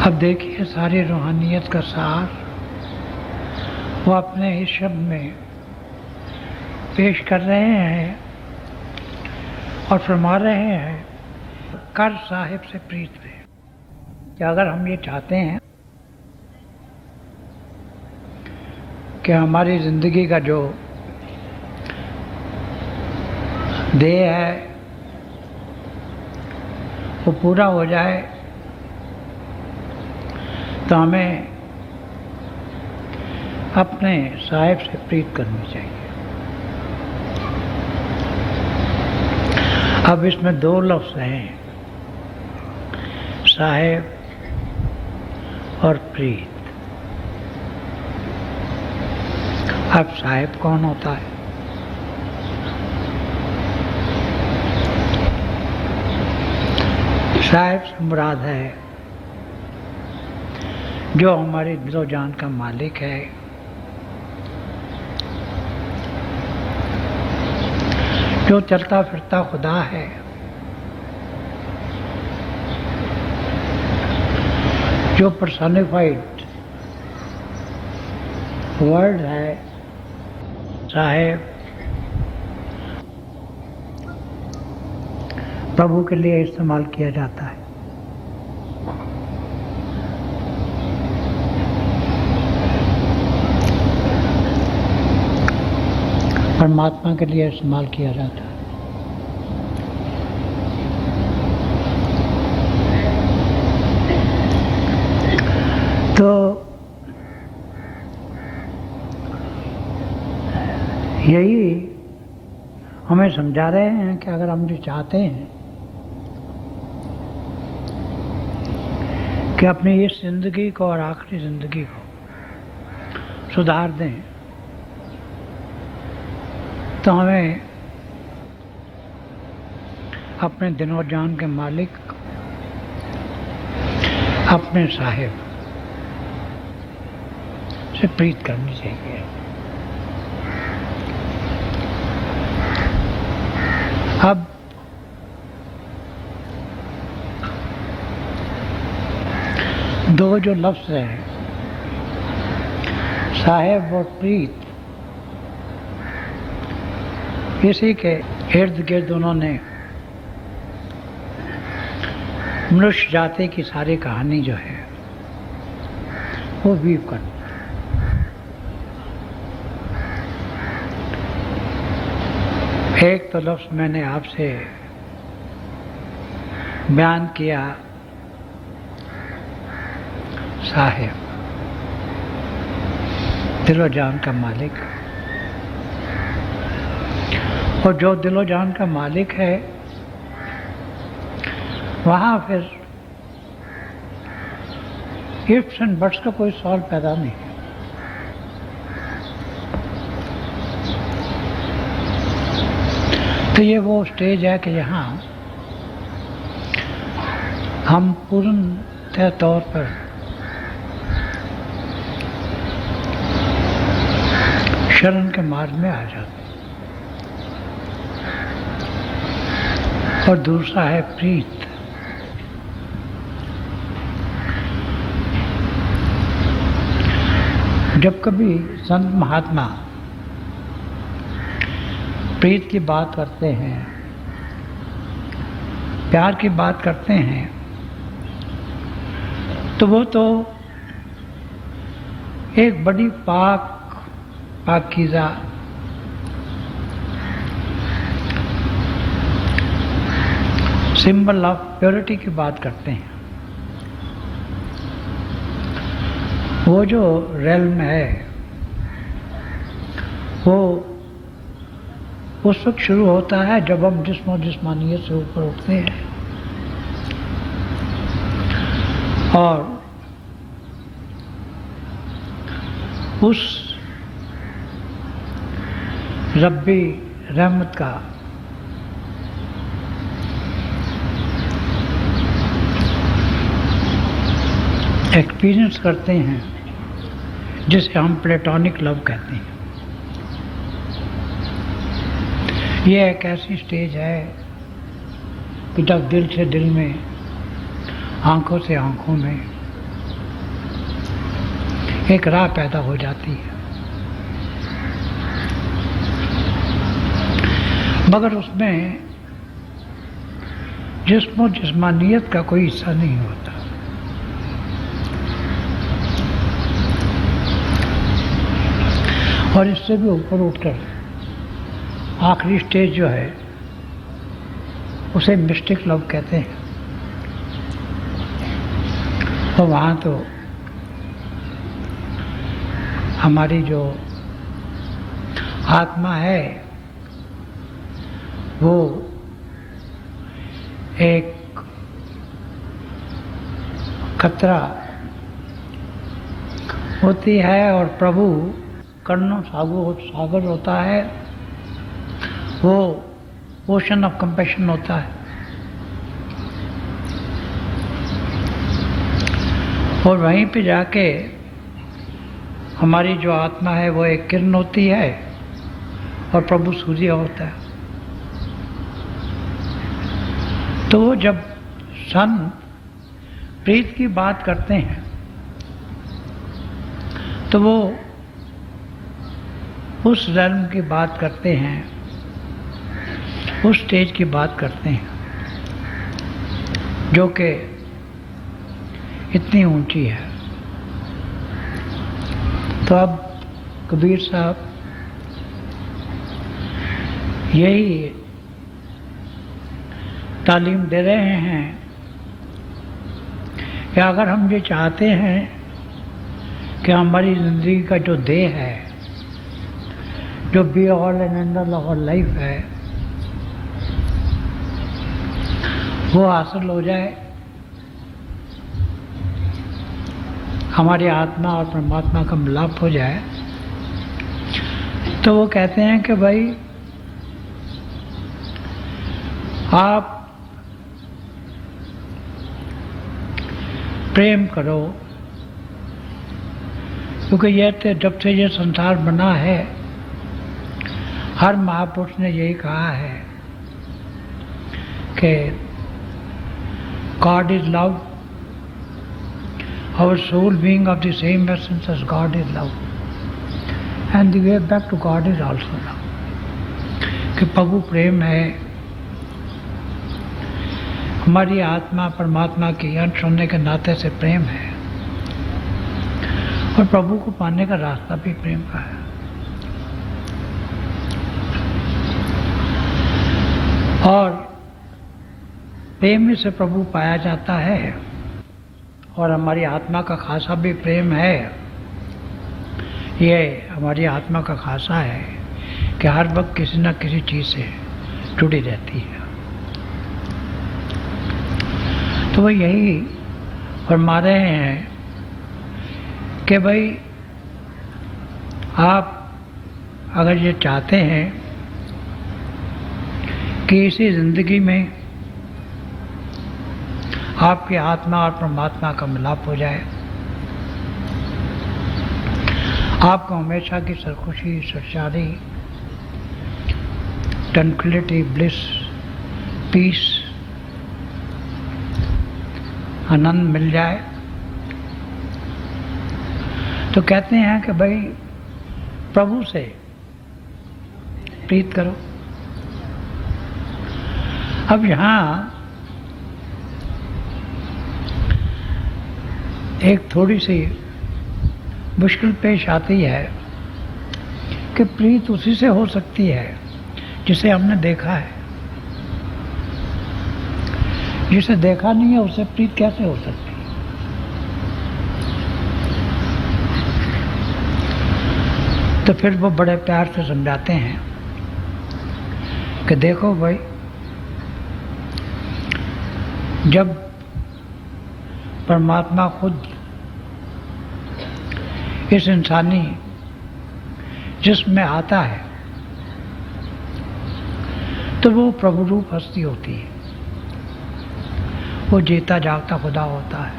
अब देखिए सारी रूहानियत का सार वो अपने इस शब्द में पेश कर रहे हैं और फरमा रहे हैं, कर साहिब से प्रीत पे। कि अगर हम ये चाहते हैं कि हमारी ज़िंदगी का जो ध्येय है वो पूरा हो जाए, तो हमें अपने साहिब से प्रीत करनी चाहिए। अब इसमें दो लफ्ज़ हैं, साहिब और प्रीत। अब साहिब कौन होता है? साहिब से मुराद है जो हमारी दिलो जान का मालिक है, जो चलता फिरता खुदा है, जो पर्सनिफाइड वर्ड है। साहिब प्रभु के लिए इस्तेमाल किया जाता है, परमात्मा के लिए इस्तेमाल किया जाता है। तो यही हमें समझा रहे हैं कि अगर हम ये चाहते हैं कि अपनी इस ज़िंदगी को और आखिरी ज़िंदगी को सुधार दें, तो हमें अपने दिलो जान के मालिक, अपने साहिब से प्रीत करनी चाहिए। अब दो जो लफ्ज़ हैं, साहिब और प्रीत, इसी के इर्द गिर्द उन्होंने मनुष्य जाति की सारी कहानी जो है वो वीव कर। एक तो लफ्ज़ मैंने आपसे बयान किया, साहिब, दिलो जान का मालिक। और जो दिलो जान का मालिक है, वहाँ फिर इफ्स एंड बट्स का कोई सवाल पैदा नहीं है। तो ये वो स्टेज है कि यहाँ हम पूर्ण तौर पर शरण के मार्ग में आ जाते हैं। और दूसरा है प्रीत। जब कभी संत महात्मा प्रीत की बात करते हैं, प्यार की बात करते हैं, तो वो तो एक बड़ी पाकीज़ा सिंबल ऑफ प्योरिटी की बात करते हैं। वो जो रेल्म है वो उस वक्त शुरू होता है जब हम जिस्म और जिस्मानियत से ऊपर उठते हैं और उस रब्बी रहमत का एक्सपीरियंस करते हैं, जिसे हम प्लेटोनिक लव कहते हैं। ये एक ऐसी स्टेज है कि जब दिल से दिल में, आंखों से आंखों में एक राह पैदा हो जाती है, मगर उसमें जिस्म और जिस्मानियत का कोई हिस्सा नहीं होता। और इससे भी ऊपर उठकर आखिरी स्टेज जो है उसे मिस्टिक लव कहते हैं। और वहाँ तो हमारी जो आत्मा है वो एक खतरा होती है और प्रभु करुणा सागर होता है, वो ओशन ऑफ कंपैशन होता है। और वहीं पे जाके हमारी जो आत्मा है वो एक किरण होती है और प्रभु सूर्य होता है। तो वो जब संत प्रीत की बात करते हैं तो वो उस धर्म की बात करते हैं, उस स्टेज की बात करते हैं जो कि इतनी ऊंची है। तो अब कबीर साहब यही तालीम दे रहे हैं कि अगर हम ये चाहते हैं कि हमारी ज़िंदगी का जो देह है, जो be all and and all of life है, वो हासिल हो जाए, हमारी आत्मा और परमात्मा का मिलाप हो जाए, तो वो कहते हैं कि भाई आप प्रेम करो, क्योंकि ये जब से ये संसार बना है हर महापुरुष ने यही कहा है कि God is love, our soul being of the same essence as God is love, and the way back to God is also love. कि प्रभु प्रेम है, हमारी आत्मा परमात्मा की अंश होने के नाते से प्रेम है, और प्रभु को पाने का रास्ता भी प्रेम का है। और प्रेम से प्रभु पाया जाता है, और हमारी आत्मा का खासा भी प्रेम है। ये हमारी आत्मा का खासा है कि हर वक्त किसी न किसी चीज़ से जुड़ी रहती है। तो वो यही फरमा रहे हैं कि भाई आप अगर ये चाहते हैं कि इसी ज़िंदगी में आपकी आत्मा और परमात्मा का मिलाप हो जाए, आपको हमेशा की सरखुशी, सच्चाई, ट्रैंक्विलिटी, ब्लिस, पीस, आनंद मिल जाए, तो कहते हैं कि भाई प्रभु से प्रीत करो। अब यहाँ एक थोड़ी सी मुश्किल पेश आती है कि प्रीत उसी से हो सकती है जिसे हमने देखा है। जिसे देखा नहीं है उससे प्रीत कैसे हो सकती है? तो फिर वो बड़े प्यार से समझाते हैं कि देखो भाई, जब परमात्मा खुद इस इंसानी जिस्म में आता है तो वो प्रभु रूप हस्ती होती है, वो जीता जागता खुदा होता है।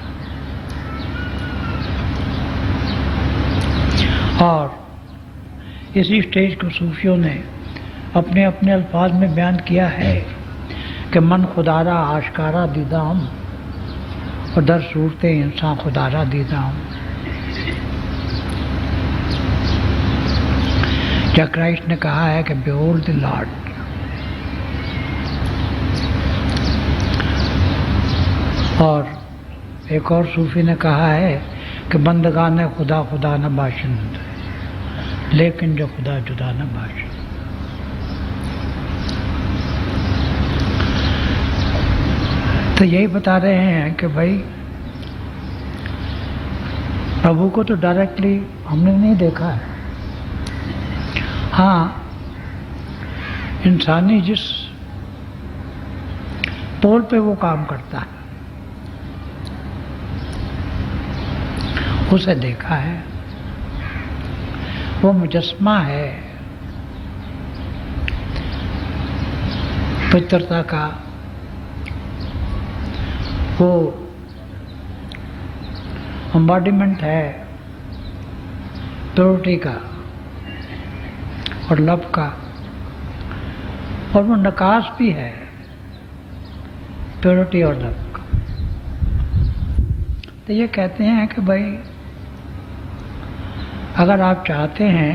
और इसी स्टेज को सूफियों ने अपने अपने अल्फाज में बयान किया है कि मन खुदारा आशकारा दीदा हम और दर सूरते इंसान खुदारा दीदा हम। जब क्राइस्ट ने कहा है कि बिहोल्ड द लॉर्ड, और एक और सूफी ने कहा है कि बंदगान खुदा खुदा न बाशिंद, लेकिन जो खुदा जुदा न बाशिंद। तो यही बता रहे हैं कि भाई प्रभु को तो डायरेक्टली हमने नहीं देखा है। हाँ, इंसानी जिस तौर पे वो काम करता है उसे देखा है। वो मुजस्मा है पवित्रता का, वो एम्बॉडीमेंट है प्योरिटी का और लव का, और वो नकाश भी है प्योरिटी और लव का। तो ये कहते हैं कि भाई अगर आप चाहते हैं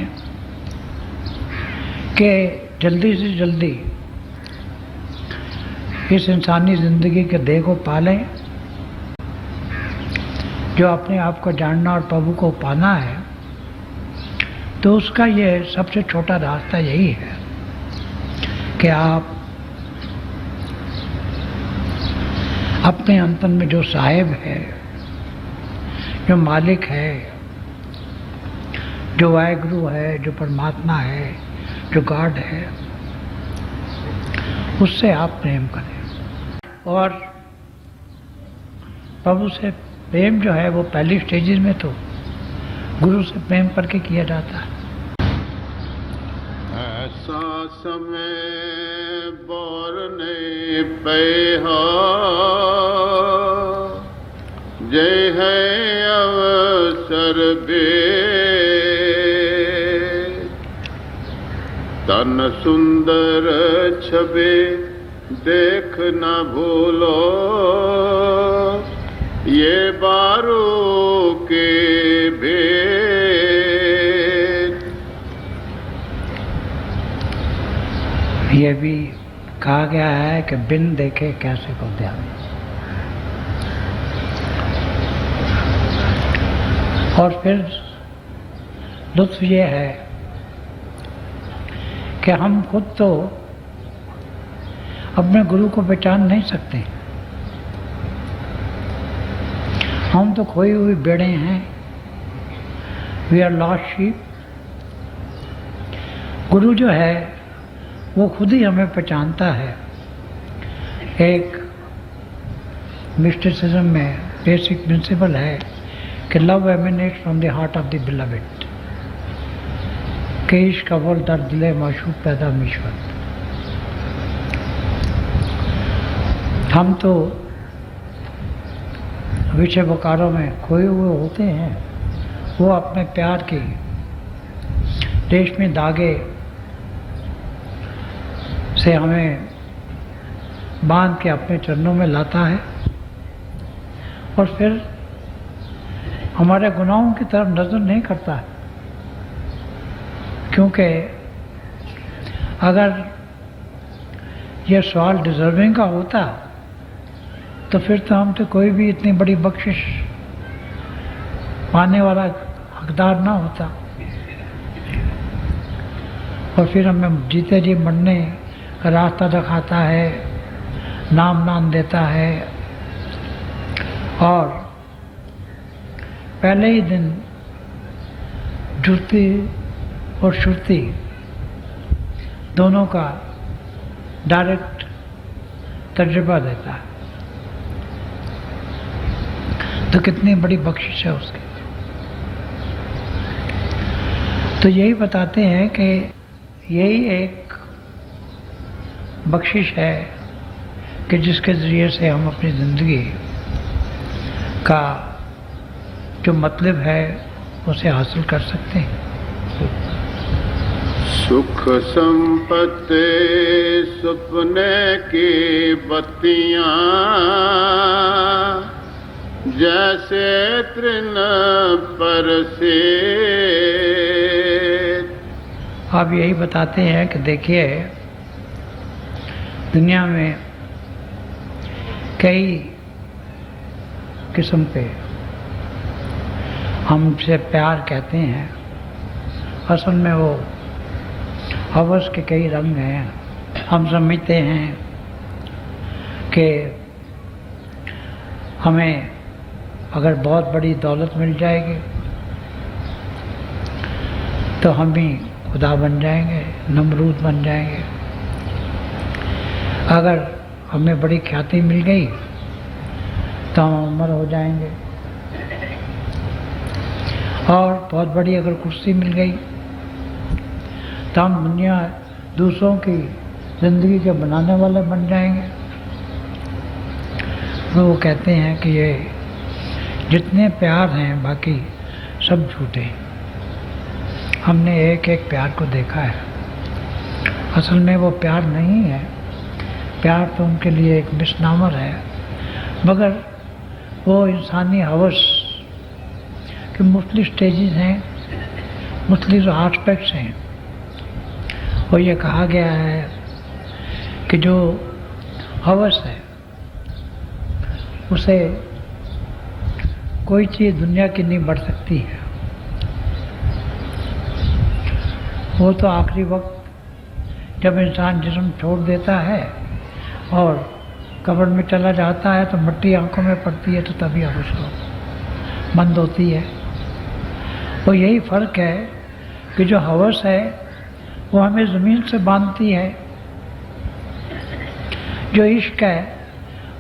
कि जल्दी से जल्दी इस इंसानी ज़िंदगी के देह को पालें, जो अपने आप को जानना और प्रभु को पाना है, तो उसका ये सबसे छोटा रास्ता यही है कि आप अपने अंतन में जो साहिब है, जो मालिक है, जो वाहिगुरु है, जो परमात्मा है, जो गॉड है, उससे आप प्रेम करें। और प्रभु से प्रेम जो है वो पहली स्टेजेस में तो गुरु से प्रेम करके किया जाता है। ऐसा समय बोरने पे हो, जय है अवसर बे, तन सुंदर छबे देख न भूलो, ये बारू के भेद। ये भी कहा गया है कि बिन देखे कैसे को ध्यान। और फिर लुत्फ ये है कि हम खुद तो अपने गुरु को पहचान नहीं सकते। हम तो खोई हुई भेड़े हैं, वी आर लॉस्ट शीप। गुरु जो है वो खुद ही हमें पहचानता है। एक मिस्टिसिज्म में बेसिक प्रिंसिपल है कि love emanates from the heart of the beloved, कि इश्क अव्वल दर दिले माशूक पैदा मीश्वर। हम तो विषय वकारों में खोए हुए होते हैं, वो अपने प्यार की रेशमी धागे से हमें बांध के अपने चरणों में लाता है, और फिर हमारे गुनाहों की तरफ नजर नहीं करता है। क्योंकि अगर यह सवाल डिजर्विंग का होता तो फिर तो हम तो कोई भी इतनी बड़ी बख्शिश पाने वाला हकदार ना होता, और फिर हमें जीते जी मरने का रास्ता दिखाता है, नाम देता है, और पहले ही दिन जुर्ती और श्रुति दोनों का डायरेक्ट तजुर्बा देता है। तो कितनी बड़ी बख्शिश है उसकी। तो यही बताते हैं कि यही एक बख्शिश है कि जिसके ज़रिए से हम अपनी ज़िंदगी का जो मतलब है उसे हासिल कर सकते हैं। सुख संपत्ति सपने की बत्तियां, जैसे तृण पर से आप यही बताते हैं कि देखिए दुनिया में कई किस्म के हमसे प्यार कहते हैं, असल में वो हवस के कई रंग हैं। हम समझते हैं कि हमें अगर बहुत बड़ी दौलत मिल जाएगी तो हम भी खुदा बन जाएंगे, नमरूद बन जाएंगे। अगर हमें बड़ी ख्याति मिल गई तो हम अमर हो जाएंगे, और बहुत बड़ी अगर कुर्सी मिल गई तो हम दुनिया दूसरों की ज़िंदगी के बनाने वाले बन जाएंगे। तो वो कहते हैं कि ये जितने प्यार हैं बाकी सब झूठे हैं। हमने एक एक प्यार को देखा है, असल में वो प्यार नहीं है। प्यार तो उनके लिए एक मिसनामर है, मगर वो इंसानी हवस के मुख्तलिफ स्टेजेस हैं, मुख्तलिफ एस्पेक्ट्स हैं। और ये कहा गया है कि जो हवस है उसे कोई चीज़ दुनिया की नहीं बढ़ सकती है। वो तो आखिरी वक्त जब इंसान जिस्म छोड़ देता है और कब्र में चला जाता है तो मिट्टी आंखों में पड़ती है, तो तभी हवस को बंद होती है। तो यही फ़र्क है कि जो हवस है वो हमें ज़मीन से बांधती है, जो इश्क है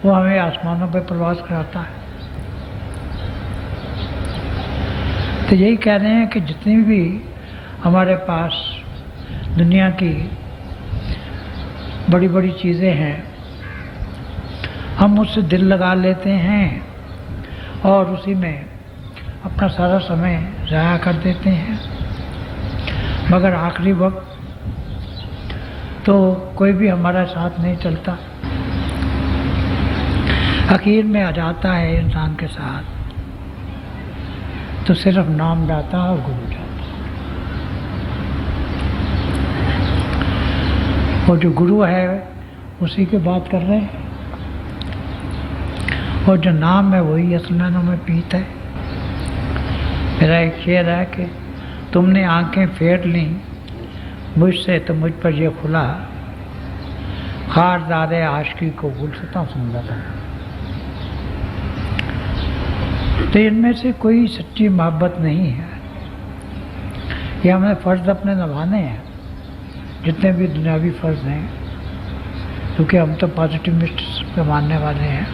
वो हमें आसमानों पर प्रवास कराता है। तो यही कह रहे हैं कि जितनी भी हमारे पास दुनिया की बड़ी बड़ी चीज़ें हैं, हम उससे दिल लगा लेते हैं और उसी में अपना सारा समय ज़ाया कर देते हैं, मगर आखिरी वक्त तो कोई भी हमारा साथ नहीं चलता। आखिर में आ जाता है इंसान के साथ तो सिर्फ नाम जाता है और गुरु जाता है। और जो गुरु है उसी की बात कर रहे हैं, और जो नाम है वही असल में पीत है। मेरा एक शेर है कि तुमने आंखें फेर ली मुझसे तो मुझ पर ये खुला, खारदारे आशिकी को गुलसिता समझा था। तो इनमें से कोई सच्ची मोहब्बत नहीं है। ये हमें फ़र्ज़ अपने निभाने हैं, जितने भी दुनियावी फ़र्ज़ हैं, क्योंकि हम तो पॉजिटिविस्ट पे मानने वाले हैं।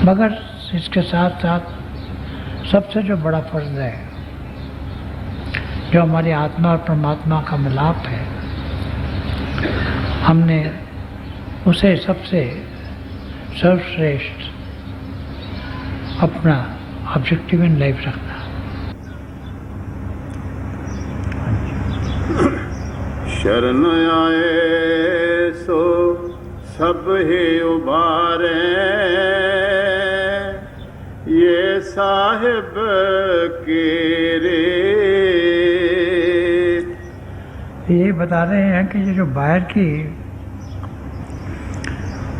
मगर इसके साथ साथ सबसे जो बड़ा फ़र्ज़ है, जो हमारी आत्मा और परमात्मा का मिलाप है, हमने उसे सबसे सर्वश्रेष्ठ अपना ऑब्जेक्टिव इन लाइफ रखना। शरण आए सो सब ही उबारे, ये साहिब के रे। ये बता रहे हैं कि ये जो बाहर की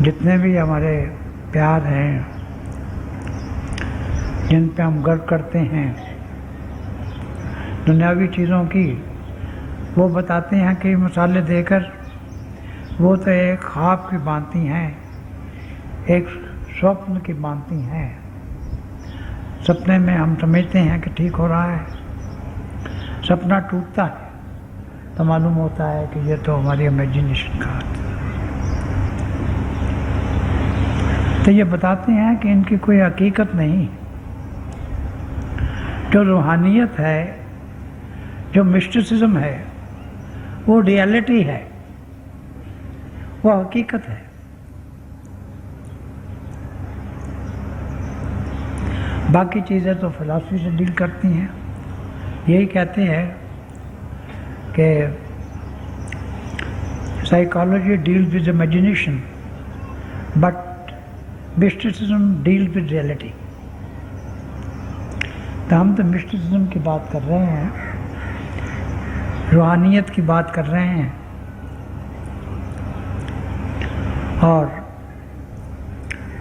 जितने भी हमारे प्यार हैं, जिन पे हम गर्व करते हैं दुनियावी चीज़ों की, वो बताते हैं कि मिसालें देकर वो तो एक ख्वाब की बांधती हैं, एक स्वप्न की बांधती हैं। सपने में हम समझते हैं कि ठीक हो रहा है, सपना टूटता है तो मालूम होता है कि ये तो हमारी इमेजिनेशन का है। तो ये बताते हैं कि इनकी कोई हकीकत नहीं। जो रूहानियत है, जो मिस्टिसिज्म है, वो रियलिटी है, वो हकीकत है। बाकी चीज़ें तो फिलॉसफी से डील करती हैं। यही कहते हैं कि psychology deal with imagination but mysticism deal with reality. तो हम तो मिस्टिसिज्म की बात कर रहे हैं, रूहानियत की बात कर रहे हैं और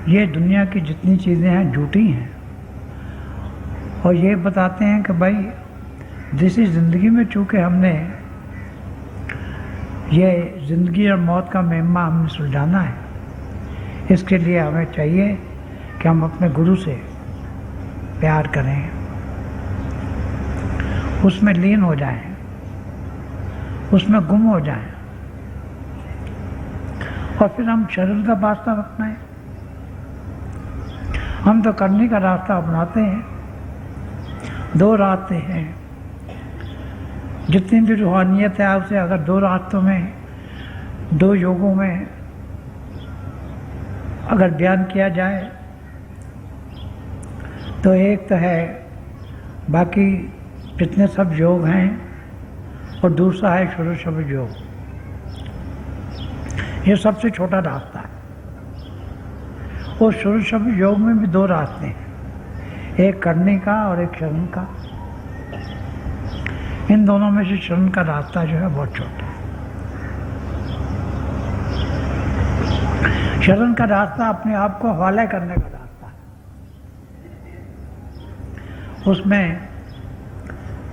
ये दुनिया की जितनी चीज़ें हैं झूठी हैं और ये बताते हैं कि भाई जिस ज़िंदगी में चूँकि हमने ये ज़िंदगी और मौत का मेम्मा हमने सुलझाना है, इसके लिए हमें चाहिए कि हम अपने गुरु से प्यार करें, उसमें लीन हो जाएं, उसमें गुम हो जाएं और फिर हम शरीर का रास्ता अपनाएं। हम तो करने का रास्ता अपनाते हैं। दो रास्ते हैं, जितनी भी रूहानियत है उसे अगर दो रास्तों में, दो योगों में अगर बयान किया जाए तो एक तो है बाकी जितने सब योग हैं और दूसरा है षोडश योग। ये सबसे छोटा रास्ता है। और षोडश योग में भी दो रास्ते हैं, एक करने का और एक शरण का। इन दोनों में से शरण का रास्ता जो है बहुत छोटा है। शरण का रास्ता अपने आप को हवाले करने का रास्ता है। उसमें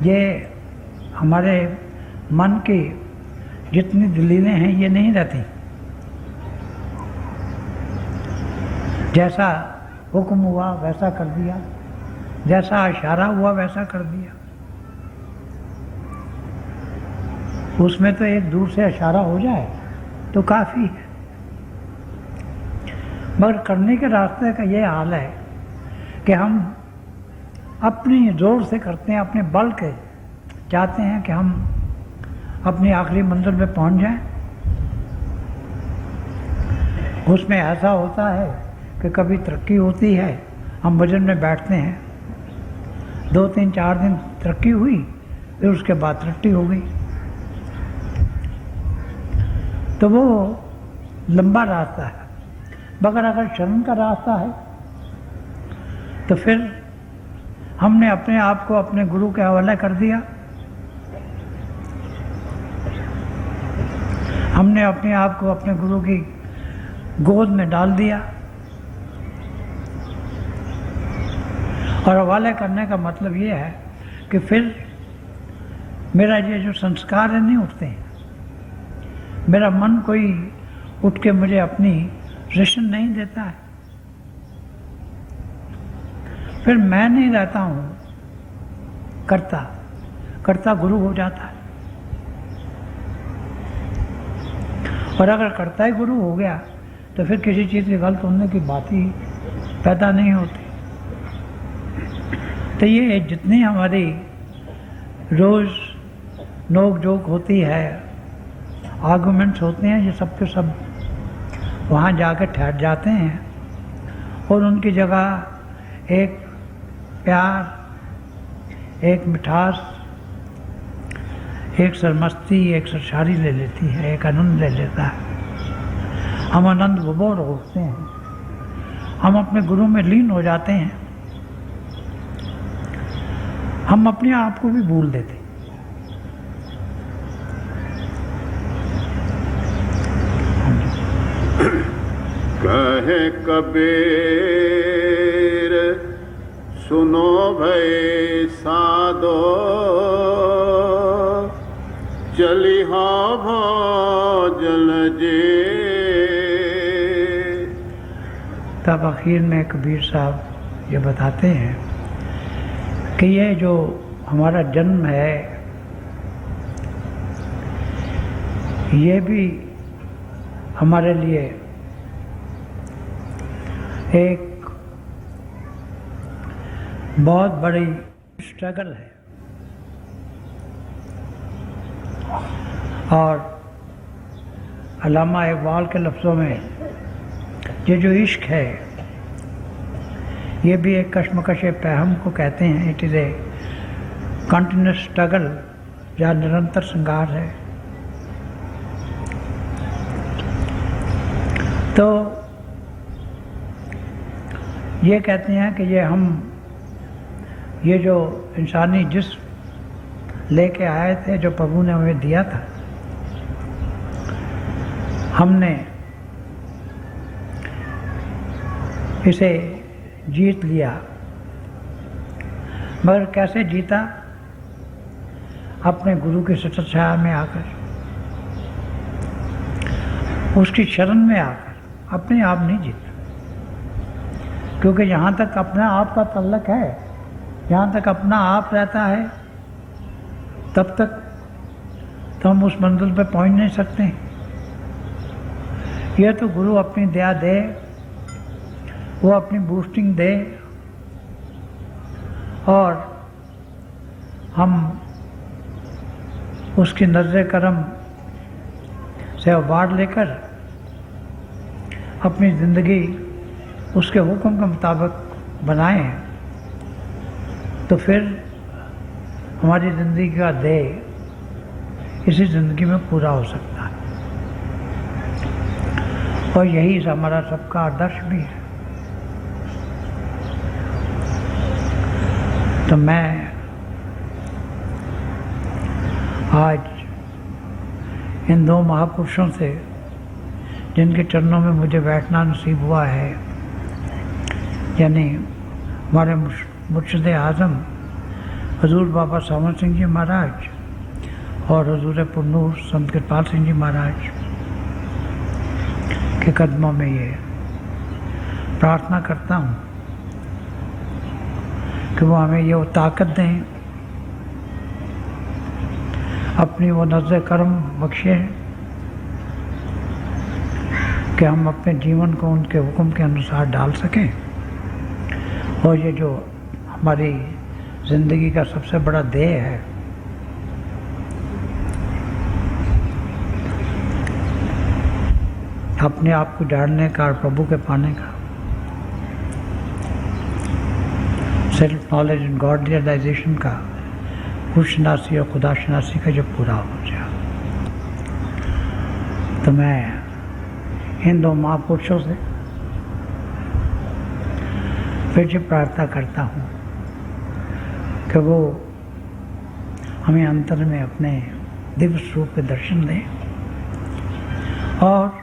ये हमारे मन की जितनी दलीलें हैं ये नहीं रहती। जैसा हुक्म हुआ वैसा कर दिया, जैसा इशारा हुआ वैसा कर दिया। उसमें तो एक दूर से इशारा हो जाए तो काफ़ी है, मगर करने के रास्ते का ये हाल है कि हम अपनी जोर से करते हैं, अपने बल के चाहते हैं कि हम अपनी आखिरी मंजिल पे पहुंच जाएं। उसमें ऐसा होता है कि कभी तरक्की होती है, हम भजन में बैठते हैं, 2-3-4 दिन तरक्की हुई, फिर उसके बाद तरक्की हो गई। तो वो लंबा रास्ता है। मगर अगर शरण का रास्ता है तो फिर हमने अपने आप को अपने गुरु के हवाले कर दिया, हमने अपने आप को अपने गुरु की गोद में डाल दिया। और हवाले करने का मतलब ये है कि फिर मेरा ये जो संस्कार है नहीं उठते हैं, मेरा मन कोई उठ के मुझे अपनी रेशन नहीं देता है, फिर मैं नहीं रहता हूँ करता गुरु हो जाता है। और अगर करता ही गुरु हो गया तो फिर किसी चीज़ के गलत होने की बात ही पैदा नहीं होती। तो ये जितनी हमारी रोज़ नोक जोक होती है, आर्गूमेंट्स होते हैं, ये सब के सब वहाँ जाकर ठहर जाते हैं और उनकी जगह एक प्यार, एक मिठास, एक सरमस्ती, एक सरसारी ले लेती है, एक आनंद ले लेता है। हम आनंद विभोर होते हैं, हम अपने गुरु में लीन हो जाते हैं, हम अपने आप को भी भूल देते हैं। कहे कबीर सुनो भई साधो, चली हाँ भोजन जी। तब आखिर में कबीर साहब ये बताते हैं कि ये जो हमारा जन्म है ये भी हमारे लिए एक बहुत बड़ी स्ट्रगल है। और अल्लामा इकबाल के लफ्ज़ों में ये जो इश्क है ये भी एक कश्मकश पैहम को कहते हैं। It is a continuous struggle या निरंतर संघार है। तो ये कहते हैं कि ये जो इंसानी जिस्म लेके आए थे, जो प्रभु ने हमें दिया था, हमने इसे जीत लिया। मगर कैसे जीता? अपने गुरु की सतत छाया में आकर, उसकी शरण में आकर। अपने आप नहीं जीता, क्योंकि जहाँ तक अपने आप का तल्लक है, जहाँ तक अपना आप रहता है, तब तक तो हम उस मंजिल पे पहुँच नहीं सकते। यह तो गुरु अपनी दया दे, वो अपनी बूस्टिंग दे और हम उसकी नज़र करम से अवार्ड लेकर अपनी ज़िंदगी उसके हुक्म के मुताबिक बनाएं, तो फिर हमारी ज़िंदगी का ध्येय इसी ज़िंदगी में पूरा हो सकता है। और यही हमारा सबका आदर्श भी है। तो मैं आज इन दो महापुरुषों से, जिनके चरणों में मुझे बैठना नसीब हुआ है, यानी हमारे मुर्शिद आज़म हजूर बाबा सावन सिंह जी महाराज और हजूर पुरनूर संत कृपाल सिंह जी महाराज के कदमों में ये प्रार्थना करता हूँ कि वो हमें ये ताकत दें, अपनी वो नज़र करम बख्शें कि हम अपने जीवन को उनके हुक्म के अनुसार डाल सकें। और ये जो हमारी ज़िंदगी का सबसे बड़ा ध्येय है, अपने आप को जानने का और प्रभु के पाने का, self knowledge and God realisation का, खुशनासी और खुदाशनासी का जो पूरा हो जाए। तो मैं इन दो महापुरुषों से फिर से प्रार्थना करता हूँ कि वो हमें अंतर में अपने दिव्य स्वरूप के दर्शन दें और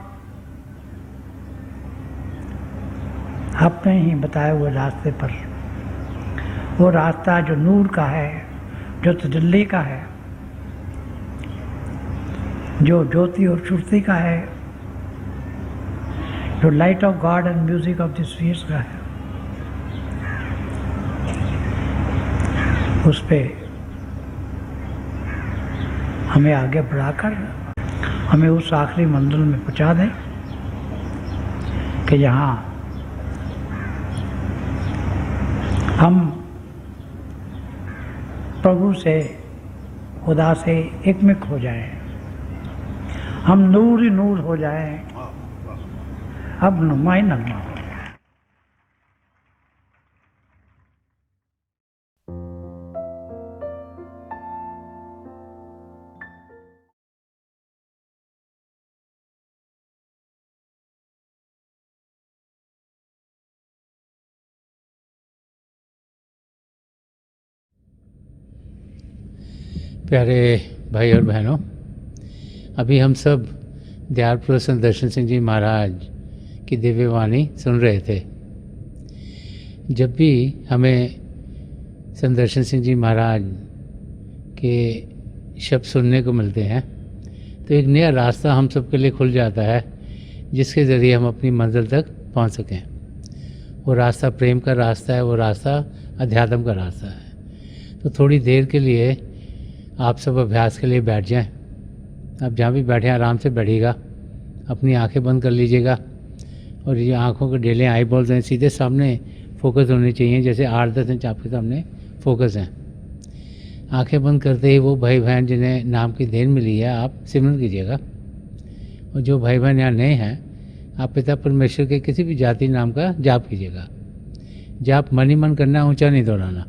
अपने ही बताए हुए रास्ते पर, वो रास्ता जो नूर का है, जो तजल्ली का है, जो ज्योति और श्रुति का है, जो light of God and music of the spheres का है, उस पे हमें आगे बढ़ाकर हमें उस आखिरी मंजिल में पहुंचा दें कि जहाँ हम प्रभु से, खुदा से एकमिक हो जाएं, हम नूर ही नूर हो जाएं, अब नुमा ही नुमा हो। प्यारे भाई और बहनों, अभी हम सब दयालपुर संत दर्शन सिंह जी महाराज की दिव्य वाणी सुन रहे थे। जब भी हमें संत दर्शन सिंह जी महाराज के शब्द सुनने को मिलते हैं तो एक नया रास्ता हम सब के लिए खुल जाता है, जिसके ज़रिए हम अपनी मंजिल तक पहुंच सकें। वो रास्ता प्रेम का रास्ता है, वो रास्ता अध्यात्म का रास्ता है। तो थोड़ी देर के लिए आप सब अभ्यास के लिए बैठ जाएं। आप जहाँ भी बैठें आराम से बैठिएगा, अपनी आंखें बंद कर लीजिएगा और ये आंखों के डेले आई बॉल्स हैं सीधे सामने फोकस होने चाहिए, जैसे 8-10 इंच आपके सामने फोकस हैं। आंखें बंद करते ही वो भाई बहन जिन्हें नाम की देन मिली है आप सिमरन कीजिएगा। और जो भाई बहन यहाँ नए हैं, आप पिता परमेश्वर के किसी भी जाति नाम का जाप कीजिएगा। जाप मन ही मन करना, ऊँचा नहीं दोहराना।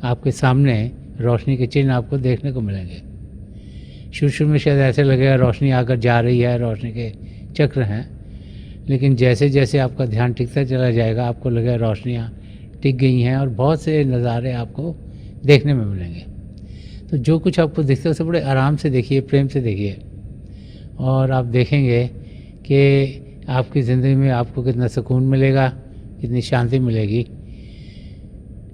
आपके सामने रोशनी के चिन्ह आपको देखने को मिलेंगे। शुरू में शायद ऐसे लगेगा रोशनी आकर जा रही है, रोशनी के चक्र हैं, लेकिन जैसे जैसे आपका ध्यान टिकता चला जाएगा आपको लगेगा रोशनियाँ टिक गई हैं और बहुत से नज़ारे आपको देखने में मिलेंगे। तो जो कुछ आपको दिखता है उसे बड़े आराम से देखिए, प्रेम से देखिए, और आप देखेंगे कि आपकी ज़िंदगी में आपको कितना सुकून मिलेगा, कितनी शांति मिलेगी,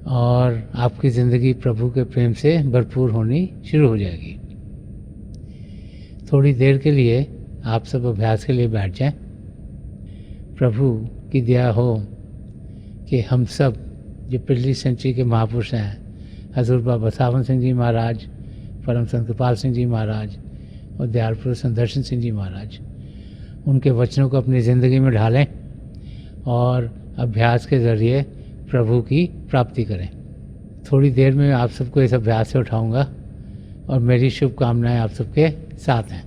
और आपकी ज़िंदगी प्रभु के प्रेम से भरपूर होनी शुरू हो जाएगी। थोड़ी देर के लिए आप सब अभ्यास के लिए बैठ जाएं। प्रभु की दया हो कि हम सब जो पिछली सेंचुरी के महापुरुष हैं, हजूर बाबा सावन सिंह जी महाराज, परम संत कृपाल सिंह जी महाराज और दयाल पुरुष संत दर्शन सिंह जी महाराज, उनके वचनों को अपनी ज़िंदगी में ढालें और अभ्यास के ज़रिए प्रभु की प्राप्ति करें। थोड़ी देर में आप सबको इस अभ्यास से उठाऊंगा और मेरी शुभकामनाएं आप सबके साथ हैं।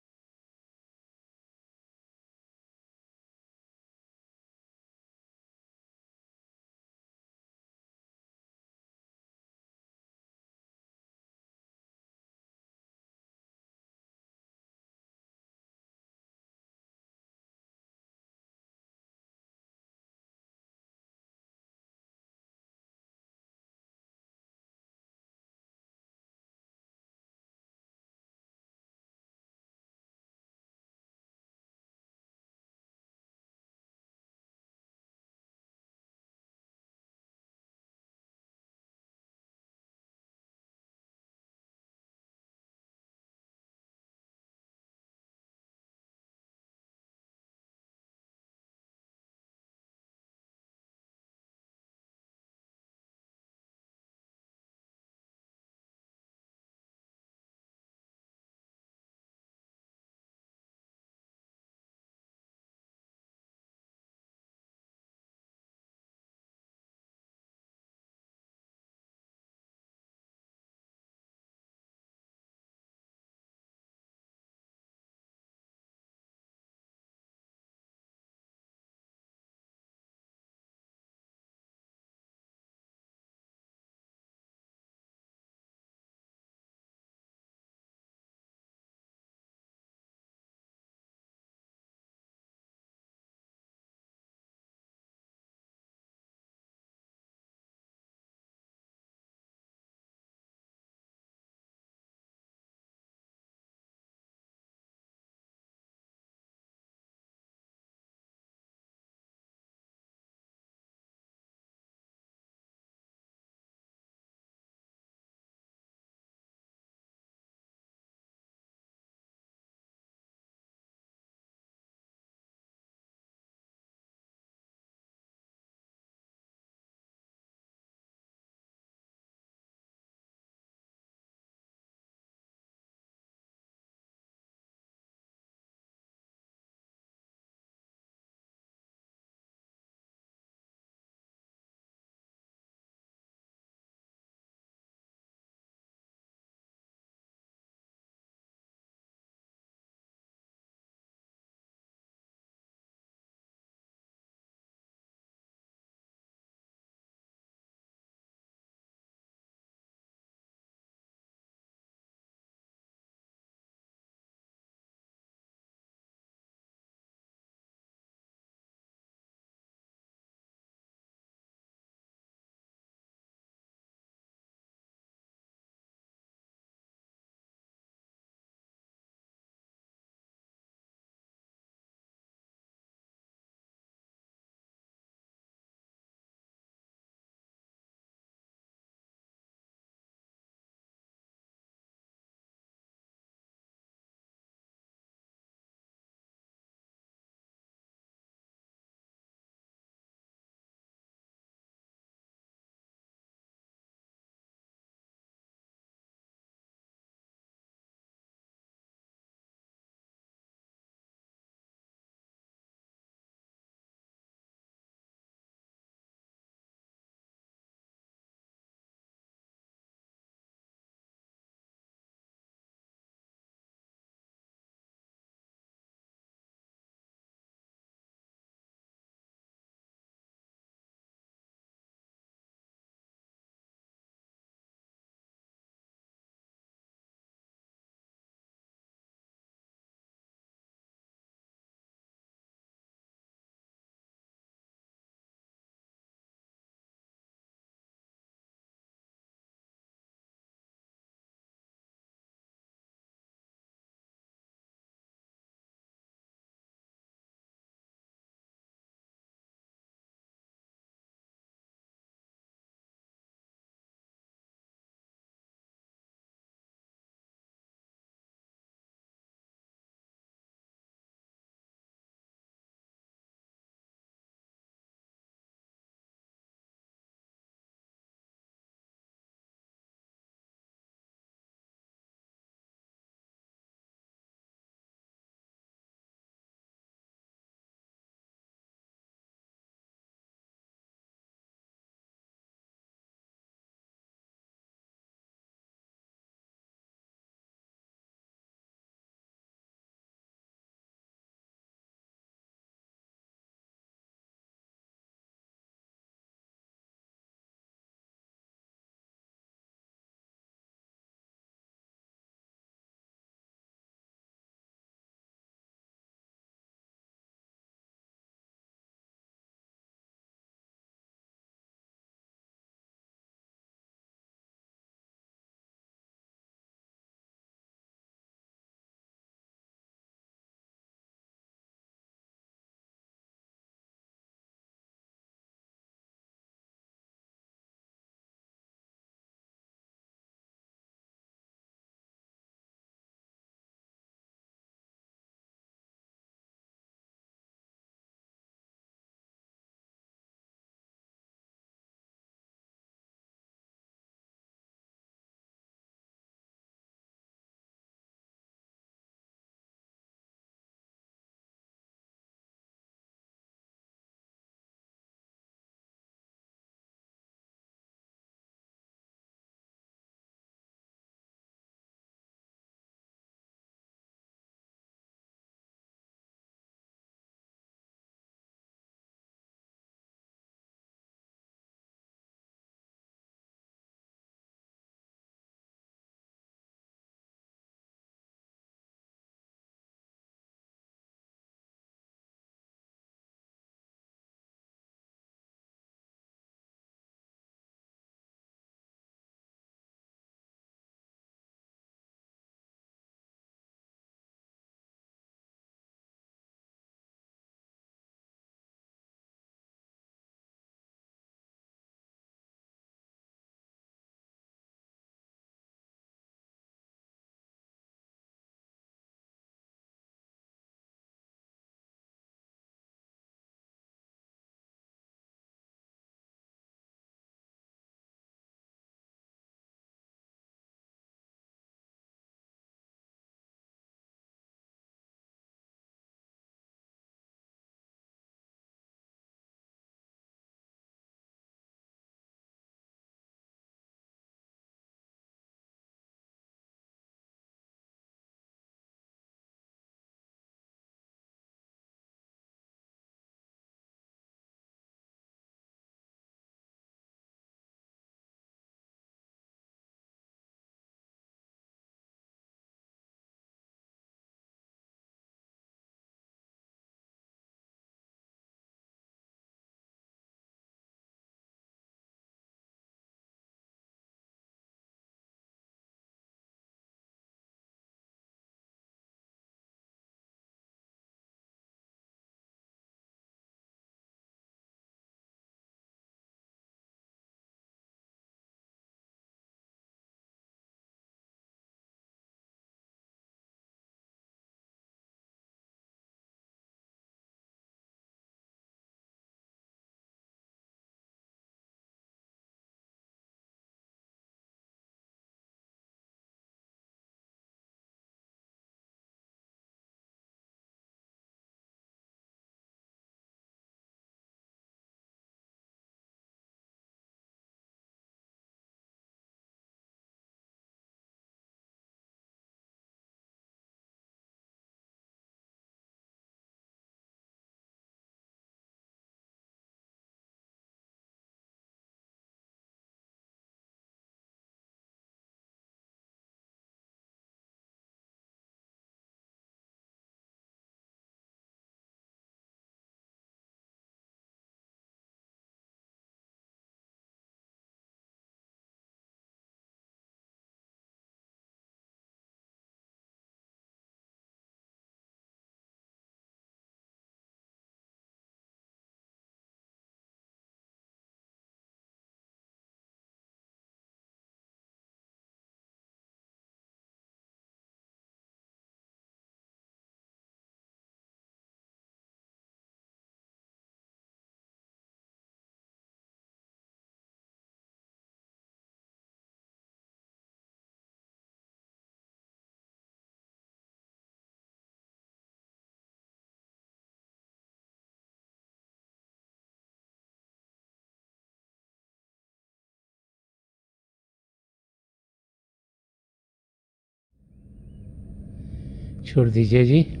छोड़ दीजिए जी।